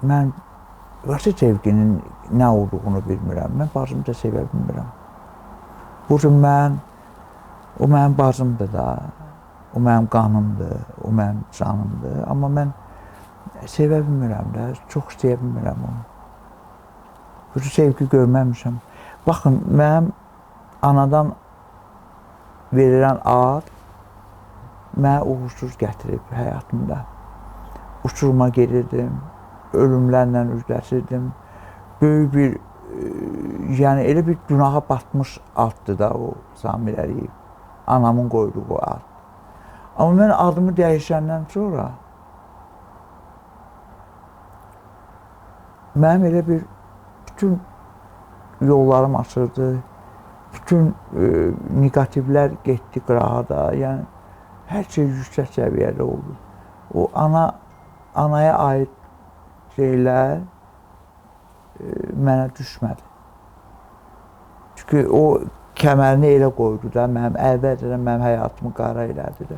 mən vəsi sevginin nə olduğunu bilmirəm. Mən bacımı da sevə bilmirəm. Bu gün o mənim bacımdır da, o mənim qanımdır, o mənim canımdır. Amma mən sevə bilmirəm də, çox istəyə bilmirəm onu. Bu sevgi görməmişəm. Baxın, mənim anadan verilən ad mənə uğursuz gətirib həyatımda. Uçuruma gedirdim, ölümlərlə üzləşirdim. Böyük bir, yəni elə bir günaha batmış addır da o Samir Əliyev. Anamın qoyduğu ad. Amma mən adımı dəyişəndən sonra mənim elə bir bütün yollarım açıldı. Bütün negativlər getdi qırağa da. Yəni hər şey yüksək səviyyədə oldu. O anaya aid şeylər mənə düşmədi. Çünki o kəmərini elə qoydu da, əvvəlcədən mənim həyatımı qara elədi də.